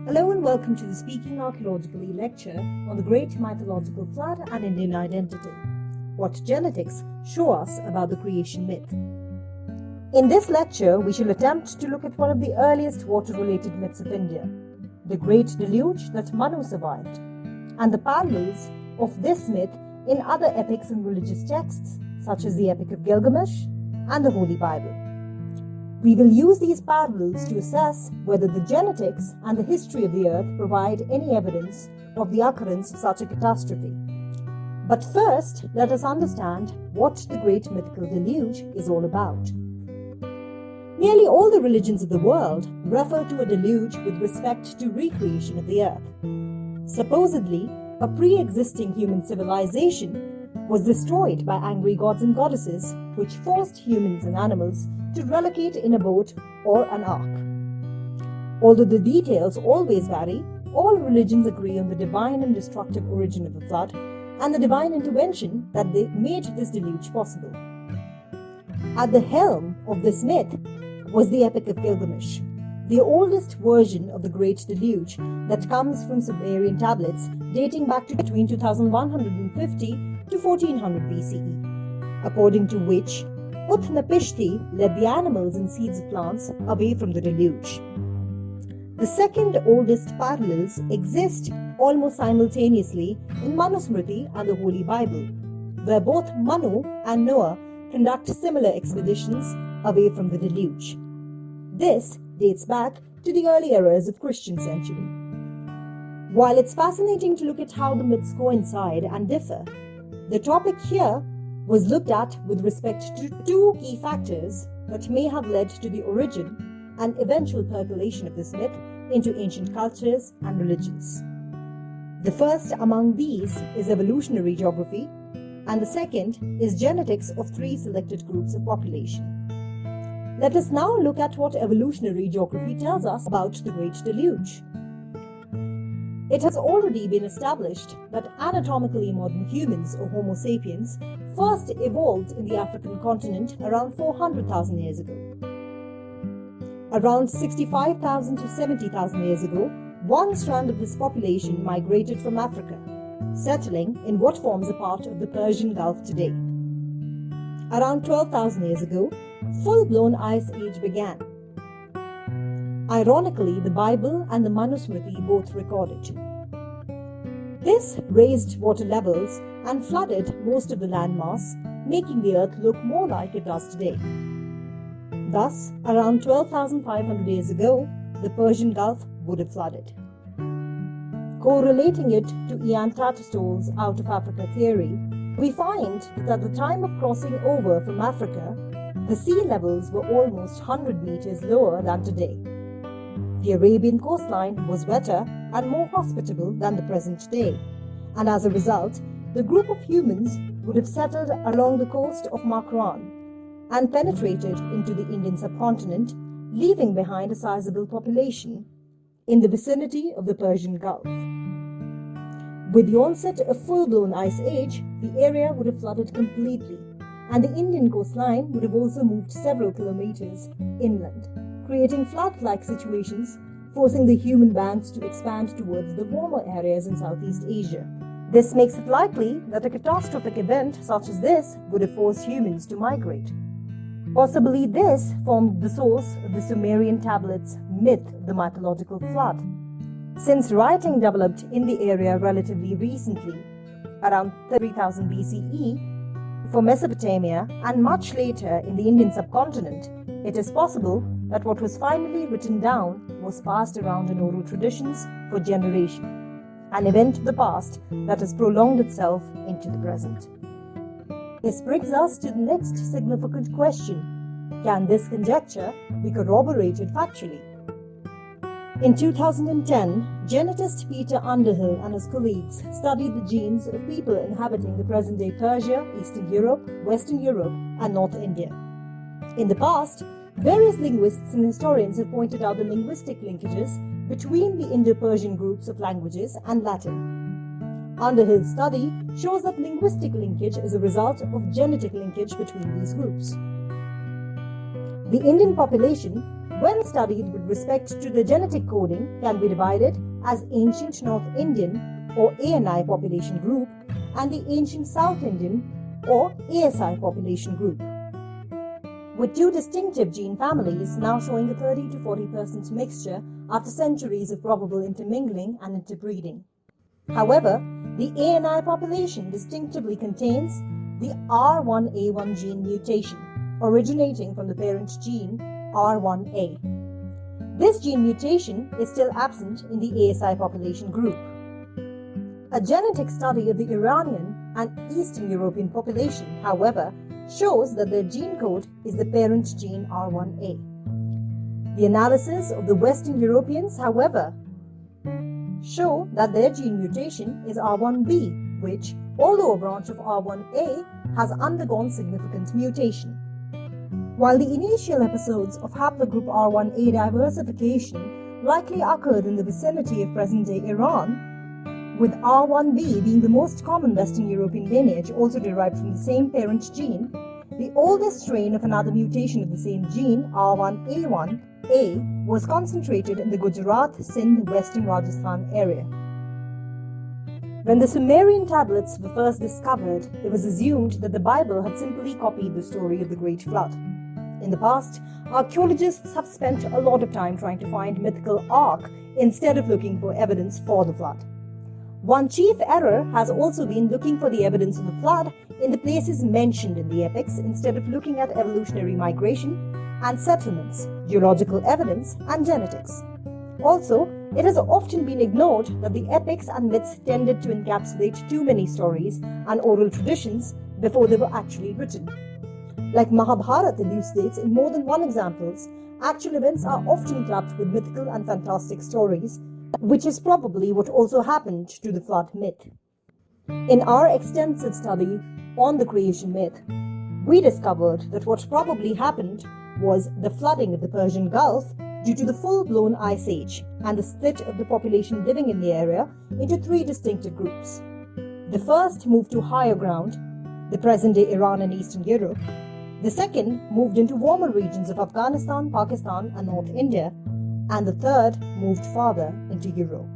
Hello and welcome to the Speaking Archaeologically lecture on the Great Mythological Flood and Indian Identity, what genetics show us about the creation myth. In this lecture, we shall attempt to look at one of the earliest water-related myths of India, the Great Deluge that Manu survived, and the parallels of this myth in other epics and religious texts such as the Epic of Gilgamesh and the Holy Bible. We will use these parallels to assess whether the genetics and the history of the earth provide any evidence of the occurrence of such a catastrophe. But first, let us understand what the Great Mythical Deluge is all about. Nearly all the religions of the world refer to a deluge with respect to recreation of the earth. Supposedly, a pre-existing human civilization was destroyed by angry gods and goddesses, which forced humans and animals to relocate in a boat or an ark. Although the details always vary, all religions agree on the divine and destructive origin of the flood and the divine intervention that made this deluge possible. At the helm of this myth was the Epic of Gilgamesh, the oldest version of the Great Deluge that comes from Sumerian tablets dating back to between 2150 to 1400 BCE, according to which Utnapishti led the animals and seeds of plants away from the deluge. The second oldest parallels exist almost simultaneously in Manusmriti and the Holy Bible, where both Manu and Noah conduct similar expeditions away from the deluge. This dates back to the early eras of Christian century. While it's fascinating to look at how the myths coincide and differ, the topic here was looked at with respect to two key factors that may have led to the origin and eventual percolation of this myth into ancient cultures and religions. The first among these is evolutionary geography, and the second is genetics of three selected groups of population. Let us now look at what evolutionary geography tells us about the Great Deluge. It has already been established that anatomically modern humans, or Homo sapiens, first evolved in the African continent around 400,000 years ago. Around 65,000 to 70,000 years ago, one strand of this population migrated from Africa, settling in what forms a part of the Persian Gulf today. Around 12,000 years ago, full-blown Ice Age began. Ironically, the Bible and the Manusmriti both record it. This raised water levels and flooded most of the landmass, making the earth look more like it does today. Thus, around 12,500 years ago, the Persian Gulf would have flooded. Correlating it to Ian Tattersall's Out of Africa theory, we find that at the time of crossing over from Africa, the sea levels were almost 100 meters lower than today. The Arabian coastline was wetter and more hospitable than the present day, and as a result, the group of humans would have settled along the coast of Makran and penetrated into the Indian subcontinent, leaving behind a sizable population in the vicinity of the Persian Gulf. With the onset of full-blown Ice Age, the area would have flooded completely, and the Indian coastline would have also moved several kilometers inland, creating flood-like situations, forcing the human bands to expand towards the warmer areas in Southeast Asia. This makes it likely that a catastrophic event such as this would have forced humans to migrate. Possibly this formed the source of the Sumerian tablets' myth of the mythological flood. Since writing developed in the area relatively recently, around 3000 BCE, for Mesopotamia and much later in the Indian subcontinent, it is possible that what was finally written down was passed around in oral traditions for generations, an event of the past that has prolonged itself into the present. This brings us to the next significant question: can this conjecture be corroborated factually? In 2010, genetist Peter Underhill and his colleagues studied the genes of people inhabiting the present-day Persia, Eastern Europe, Western Europe, and North India. In the past, various linguists and historians have pointed out the linguistic linkages between the Indo-Persian groups of languages and Latin. Underhill's study shows that linguistic linkage is a result of genetic linkage between these groups. The Indian population when studied with respect to the genetic coding, can be divided as Ancient North Indian or ANI population group and the Ancient South Indian or ASI population group, with two distinctive gene families now showing a 30 to 40% mixture after centuries of probable intermingling and interbreeding. However, the ANI population distinctively contains the R1A1 gene mutation, originating from the parent gene R1A. This gene mutation is still absent in the ASI population group. A genetic study of the Iranian and Eastern European population, however, shows that their gene code is the parent gene R1A. The analysis of the Western Europeans, however, show that their gene mutation is R1B, which, although a branch of R1A, has undergone significant mutation. While the initial episodes of haplogroup R1A diversification likely occurred in the vicinity of present-day Iran, with R1B being the most common Western European lineage also derived from the same parent gene, the oldest strain of another mutation of the same gene, R1A1A, was concentrated in the Gujarat, Sindh, Western Rajasthan area. When the Sumerian tablets were first discovered, it was assumed that the Bible had simply copied the story of the Great Flood. In the past, archaeologists have spent a lot of time trying to find mythical ark instead of looking for evidence for the flood. One chief error has also been looking for the evidence of the flood in the places mentioned in the epics instead of looking at evolutionary migration and settlements, geological evidence, and genetics. Also, it has often been ignored that the epics and myths tended to encapsulate too many stories and oral traditions before they were actually written. Like Mahabharata elucidates in more than one examples, actual events are often clubbed with mythical and fantastic stories, which is probably what also happened to the flood myth. In our extensive study on the creation myth, we discovered that what probably happened was the flooding of the Persian Gulf due to the full-blown ice age and the split of the population living in the area into three distinctive groups. The first moved to higher ground, the present-day Iran and Eastern Europe. The second moved into warmer regions of Afghanistan, Pakistan, and North India, and the third moved farther into Europe.